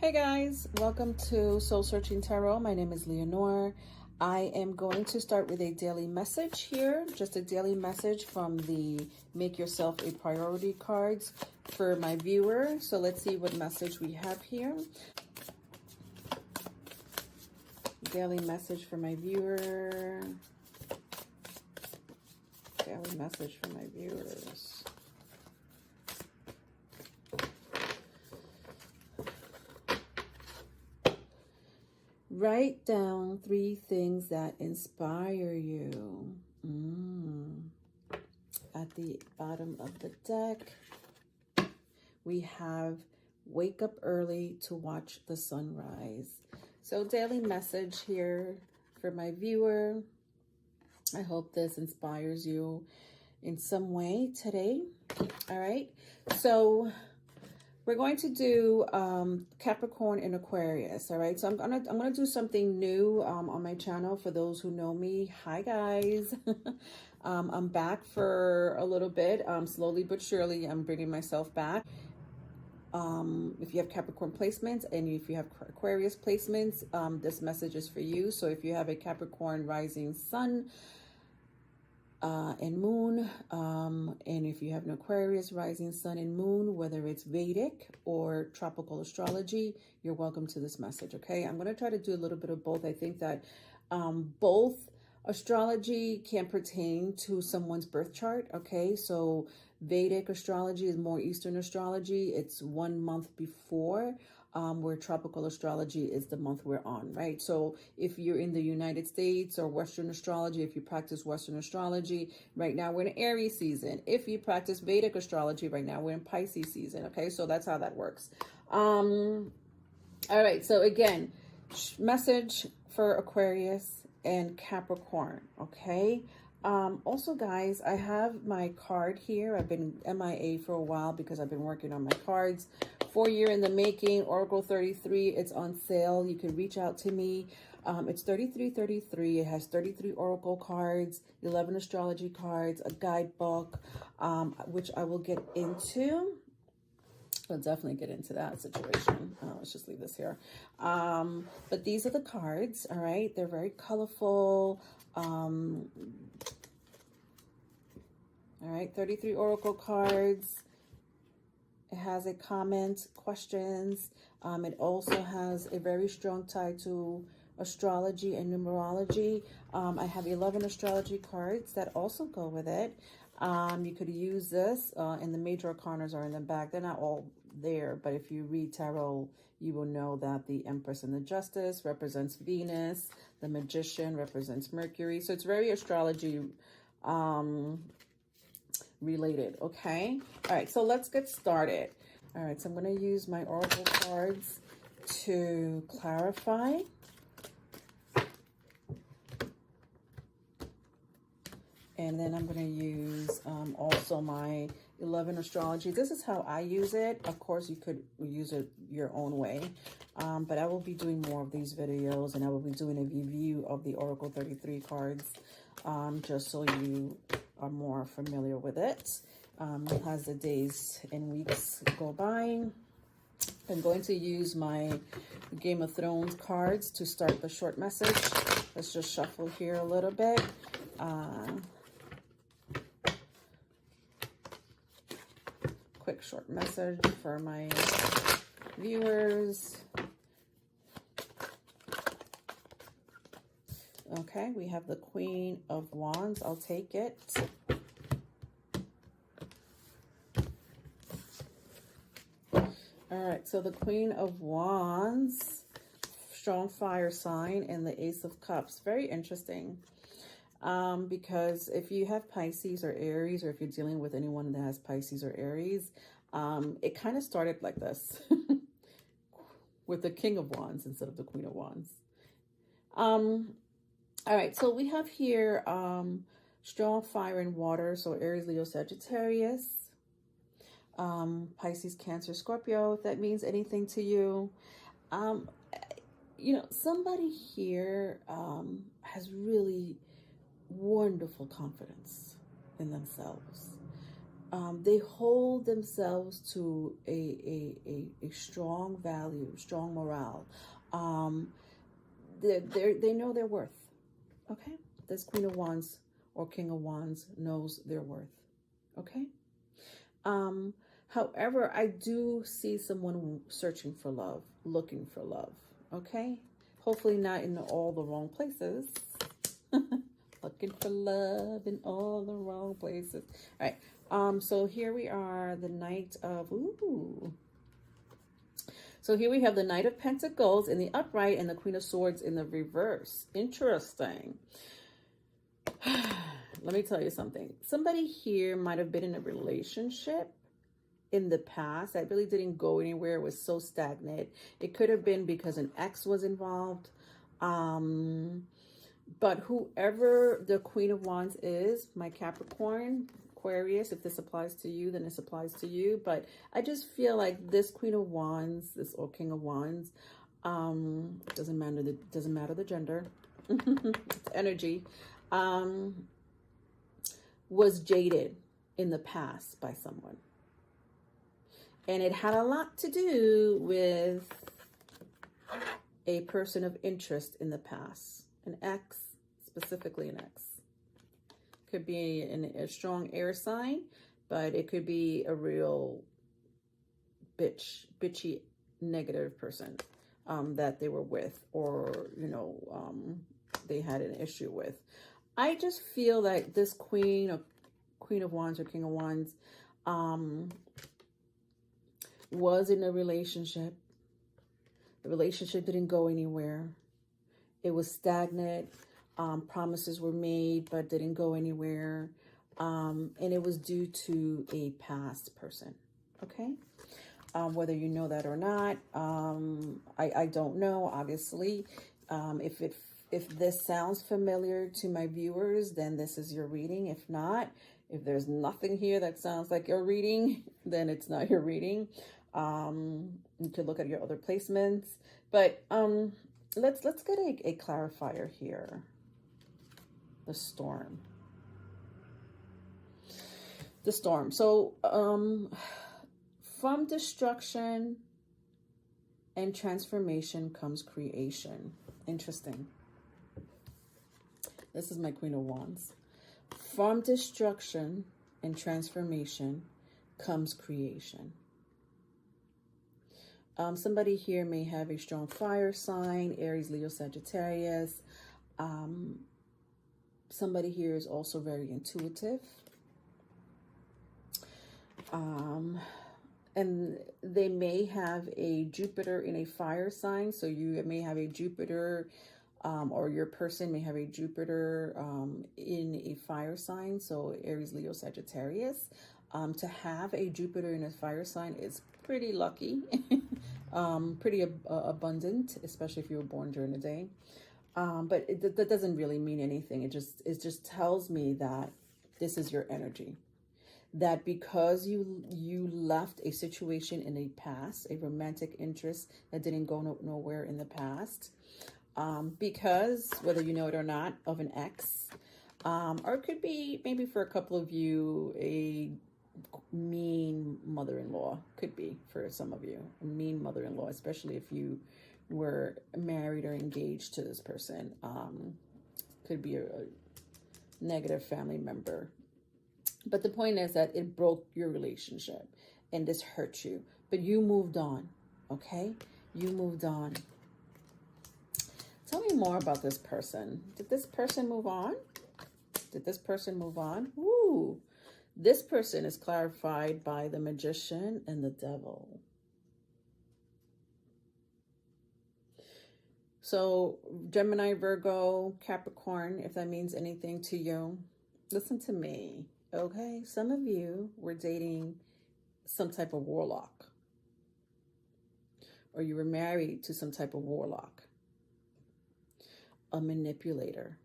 Hey guys, welcome to Soul Searching Tarot. My name is Leonore. I am going to start with a daily message here, just a daily message from the Make Yourself a Priority cards for my viewer. So let's see what message we have here. Daily message for my viewer. Daily message for my viewers. Write down 3 things that inspire you. At the bottom of the deck, we have wake up early to watch the sunrise. So daily message here for my viewer. I hope this inspires you in some way today. All right. So we're going to do Capricorn and Aquarius, all right? So I'm gonna do something new on my channel for those who know me. Hi guys, I'm back for a little bit. Slowly but surely, I'm bringing myself back. If you have Capricorn placements and if you have Aquarius placements, this message is for you. So if you have a Capricorn rising sun, and moon, and if you have an Aquarius rising sun and moon, whether it's Vedic or tropical astrology, you're welcome to this message. Okay, I'm going to try to do a little bit of both. I think that both astrology can pertain to someone's birth chart. Okay, so Vedic astrology is more Eastern astrology. It's 1 month before, where tropical astrology is the month we're on, right? So if you're in the United States or Western astrology, if you practice Western astrology, right now we're in Aries season. If you practice Vedic astrology, right now we're in Pisces season, okay? So that's how that works. All right, so again, message for Aquarius and Capricorn, okay? Also, guys, I have my card here. I've been MIA for a while because I've been working on my cards. 4 year in the making, Oracle 33. It's on sale. You can reach out to me. It's $33.33. It has 33 Oracle cards, 11 astrology cards, a guidebook, which I will get into. I'll definitely get into that situation. Let's just leave this here. But these are the cards, all right? They're very colorful. All right, 33 Oracle cards. It has a comment, questions. It also has a very strong tie to astrology and numerology. I have 11 astrology cards that also go with it. You could use this, and the major arcanas are in the back. They're not all there, but if you read tarot, you will know that the Empress and the Justice represents Venus. The Magician represents Mercury. So it's very astrology related, okay? All right, so let's get started. All right, so I'm going to use my Oracle cards to clarify. And then I'm going to use also my 11 astrology. This is how I use it. Of course, you could use it your own way. But I will be doing more of these videos, and I will be doing a review of the Oracle 33 cards, just so you are more familiar with it. As the days and weeks go by, I'm going to use my Game of Thrones cards to start the short message. Let's just shuffle here a little bit. Quick short message for my viewers. Okay, we have the Queen of Wands. I'll take it. All right, so the Queen of Wands, strong fire sign, and the Ace of Cups. Very interesting. Because if you have Pisces or Aries, or if you're dealing with anyone that has Pisces or Aries, it kind of started like this with the King of Wands instead of the Queen of Wands. All right, so we have here strong fire and water, so Aries, Leo, Sagittarius, Pisces, Cancer, Scorpio, if that means anything to you. You know, somebody here has really wonderful confidence in themselves. They hold themselves to a strong value, strong morale. They know their worth. Okay, this Queen of Wands or King of Wands knows their worth. Okay. However, I do see someone searching for love, looking for love. Okay, hopefully not in all the wrong places. Looking for love in all the wrong places. All right. So here we are, the Knight of So here we have the Knight of Pentacles in the upright and the Queen of Swords in the reverse. Interesting. Let me tell you something. Somebody here might have been in a relationship in the past that really didn't go anywhere. It was so stagnant. It could have been because an ex was involved. But whoever the Queen of Wands is, my Capricorn, Aquarius, if this applies to you, then this applies to you. But I just feel like this Queen of Wands, this or King of Wands, doesn't matter the gender, it's energy, was jaded in the past by someone. And it had a lot to do with a person of interest in the past. An ex, specifically an ex. Could be a strong air sign, but it could be a real bitchy, negative person that they were with, or, you know, they had an issue with. I just feel like this Queen of Wands or King of Wands was in a relationship. The relationship didn't go anywhere. It was stagnant. Promises were made, but didn't go anywhere. And it was due to a past person. Okay. Whether you know that or not, I don't know. Obviously, if this sounds familiar to my viewers, then this is your reading. If not, if there's nothing here that sounds like your reading, then it's not your reading. You could look at your other placements, but let's get a clarifier here. The storm. So from destruction and transformation comes creation. Interesting. This is my Queen of Wands. From destruction and transformation comes creation. Somebody here may have a strong fire sign, Aries, Leo, Sagittarius. Somebody here is also very intuitive. And they may have a Jupiter in a fire sign. So you may have a Jupiter, or your person may have a Jupiter in a fire sign. So Aries, Leo, Sagittarius. To have a Jupiter in a fire sign is pretty lucky, pretty abundant, especially if you were born during the day. But that doesn't really mean anything. It just tells me that this is your energy. That because you left a situation in the past, a romantic interest that didn't go nowhere in the past, because whether you know it or not, of an ex, or it could be maybe for a couple of you a mean mother-in-law, could be for some of you a mean mother-in-law, especially if you were married or engaged to this person. Could be a negative family member. But the point is that it broke your relationship and this hurt you, but you moved on. Okay, you moved on. Tell me more about this person. Did this person move on? Did this person move on? Ooh, this person is clarified by the Magician and the Devil. So Gemini, Virgo, Capricorn, if that means anything to you, listen to me, okay? Some of you were dating some type of warlock, or you were married to some type of warlock, a manipulator,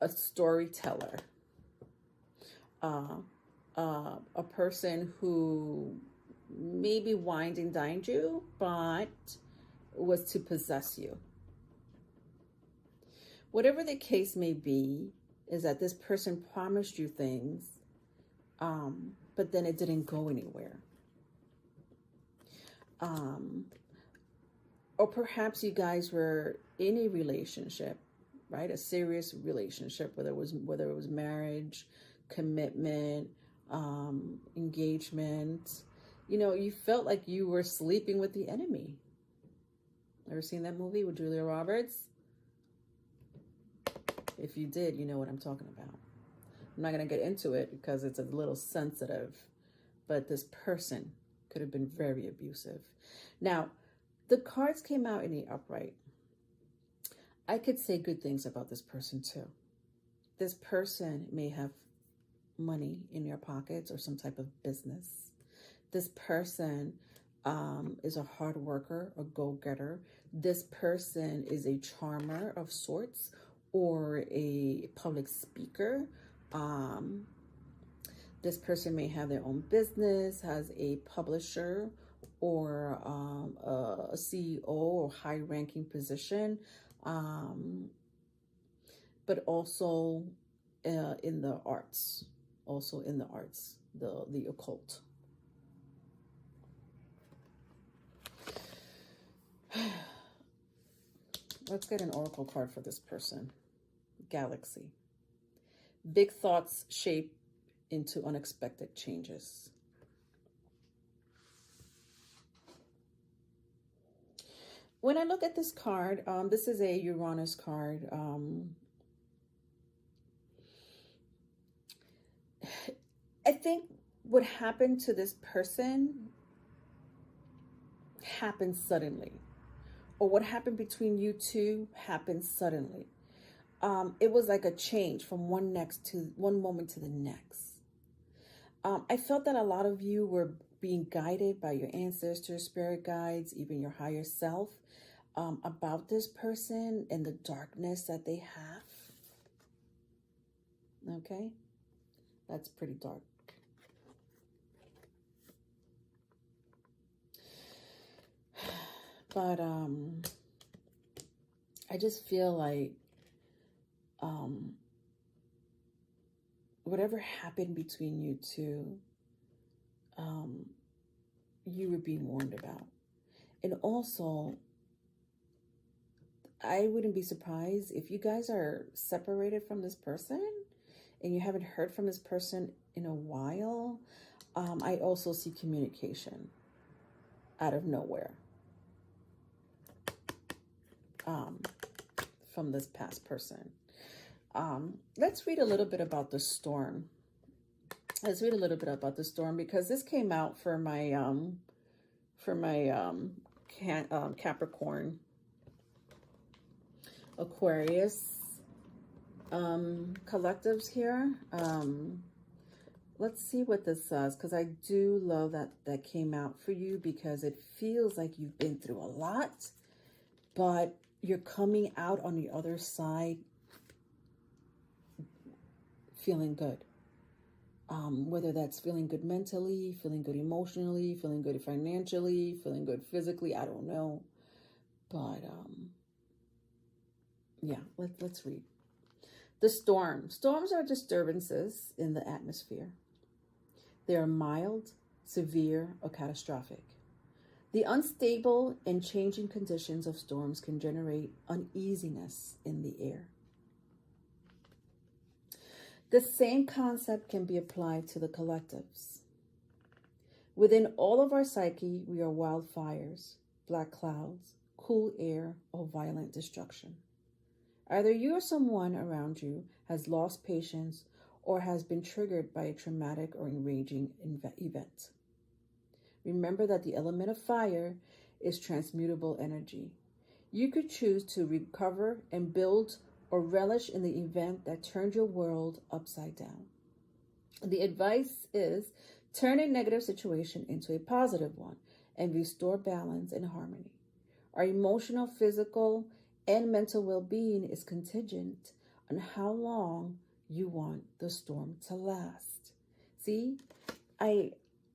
a storyteller, a person who maybe wined and dined you, but was to possess you. Whatever the case may be, is that this person promised you things, but then it didn't go anywhere. Or perhaps you guys were in a relationship, right? A serious relationship, whether it was marriage, commitment, engagement. You know, you felt like you were sleeping with the enemy. Ever seen that movie with Julia Roberts? If you did, you know what I'm talking about. I'm not going to get into it because it's a little sensitive, but this person could have been very abusive. Now, the cards came out in the upright. I could say good things about this person too. This person may have money in their pockets or some type of business. This person is a hard worker, a go-getter. This person is a charmer of sorts or a public speaker. This person may have their own business, has a publisher or a CEO or high-ranking position, but also in the arts, the occult. Let's get an oracle card for this person. Galaxy. Big thoughts shape into unexpected changes. When I look at this card, this is a Uranus card. I think what happened to this person happened suddenly. Or what happened between you two happened suddenly. It was like a change from one moment to the next. I felt that a lot of you were being guided by your ancestors, spirit guides, even your higher self, about this person and the darkness that they have. Okay? That's pretty dark. But I just feel like whatever happened between you two, you were being warned about. And also, I wouldn't be surprised if you guys are separated from this person and you haven't heard from this person in a while. I also see communication out of nowhere from this past person. Let's read a little bit about the storm. Let's read a little bit about the storm because this came out for my Capricorn, Aquarius collectives here. Let's see what this says, because I do love that came out for you, because it feels like you've been through a lot, but you're coming out on the other side feeling good. Whether that's feeling good mentally, feeling good emotionally, feeling good financially, feeling good physically, I don't know. But yeah, let's read. The storm. Storms are disturbances in the atmosphere. They are mild, severe, or catastrophic. The unstable and changing conditions of storms can generate uneasiness in the air. The same concept can be applied to the collectives. Within all of our psyche, we are wildfires, black clouds, cool air, or violent destruction. Either you or someone around you has lost patience or has been triggered by a traumatic or enraging event. Remember that the element of fire is transmutable energy. You could choose to recover and build or relish in the event that turned your world upside down. The advice is turn a negative situation into a positive one and restore balance and harmony. Our emotional, physical, and mental well-being is contingent on how long you want the storm to last. See,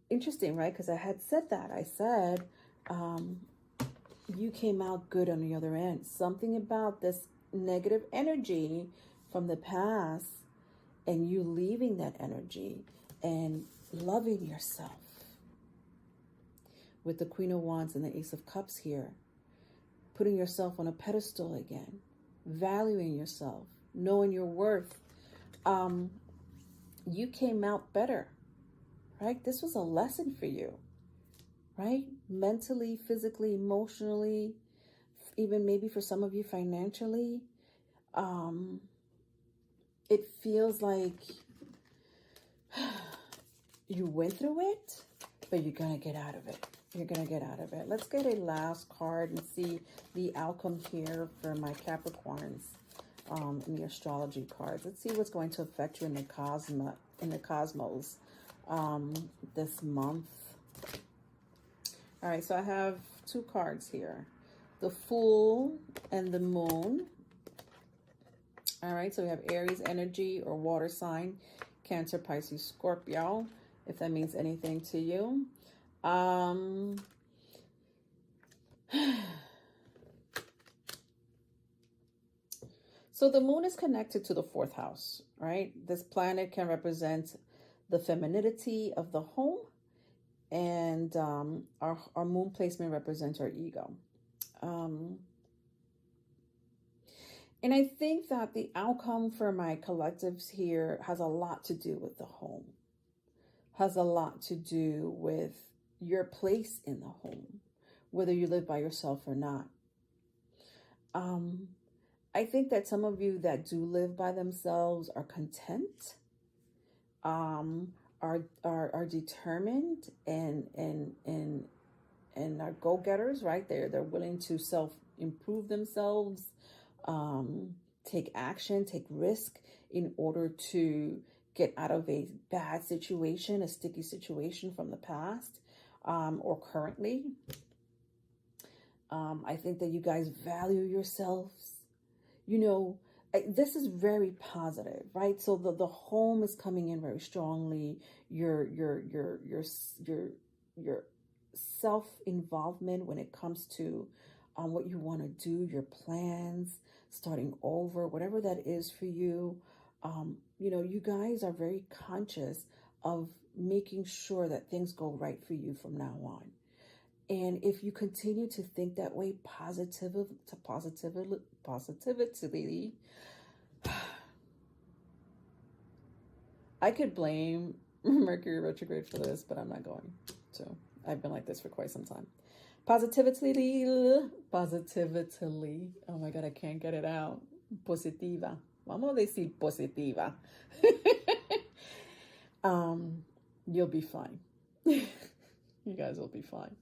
interesting, right? Because I had said that. I said, you came out good on the other end. Something about this negative energy from the past and you leaving that energy and loving yourself. With the Queen of Wands and the Ace of Cups here, putting yourself on a pedestal again, valuing yourself, knowing your worth. You came out better, right? This was a lesson for you, right? Mentally, physically, emotionally, even maybe for some of you financially. It feels like you went through it, but you're going to get out of it. You're going to get out of it. Let's get a last card and see the outcome here for my Capricorns in the astrology cards. Let's see what's going to affect you in the cosmos this month. All right, so I have two cards here. The Fool and the Moon. All right, so we have Aries energy or water sign, Cancer, Pisces, Scorpio, if that means anything to you. So the moon is connected to the fourth house, right? This planet can represent the femininity of the home, and our moon placement represents our ego. And I think that the outcome for my collectives here has a lot to do with the home, has a lot to do with your place in the home, whether you live by yourself or not. I think that some of you that do live by themselves are content, are determined and are go-getters, right? They're willing to self-improve themselves, take action, take risk in order to get out of a bad situation, a sticky situation from the past, or currently. I think that you guys value yourselves. You know, this is very positive, right? So the home is coming in very strongly. Your self-involvement when it comes to what you want to do, your plans, starting over, whatever that is for you. You know, you guys are very conscious of making sure that things go right for you from now on. And if you continue to think that way, positively, I could blame Mercury retrograde for this, but I'm not going to. I've been like this for quite some time. Positively. Oh my God, I can't get it out. Positiva. Vamos a decir positiva. You'll be fine. You guys will be fine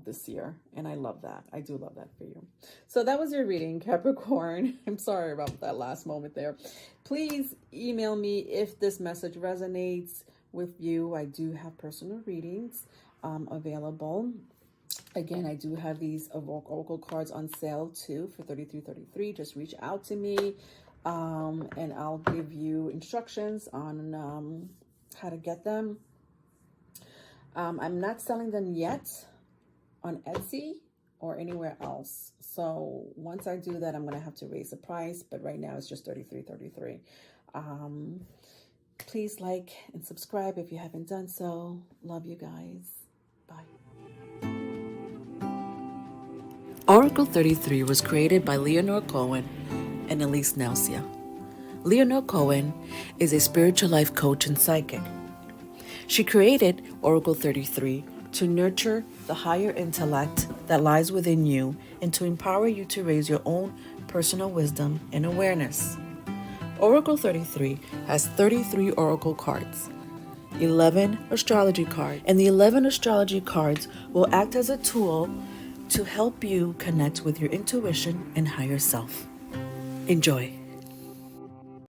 this year. And I love that. I do love that for you. So that was your reading, Capricorn. I'm sorry about that last moment there. Please email me if this message resonates with you. I do have personal readings available. Again, I do have these oracle cards on sale too for $33.33. Just reach out to me and I'll give you instructions on how to get them. I'm not selling them yet on Etsy or anywhere else. So once I do that, I'm going to have to raise the price. But right now it's just $33.33. Please like and subscribe if you haven't done so. Love you guys. Bye. Oracle 33 was created by Leonore Cohen and Elise Nelsia. Leonore Cohen is a spiritual life coach and psychic. She created Oracle 33 to nurture the higher intellect that lies within you and to empower you to raise your own personal wisdom and awareness. Oracle 33 has 33 oracle cards, 11 astrology cards, and the 11 astrology cards will act as a tool to help you connect with your intuition and higher self. Enjoy.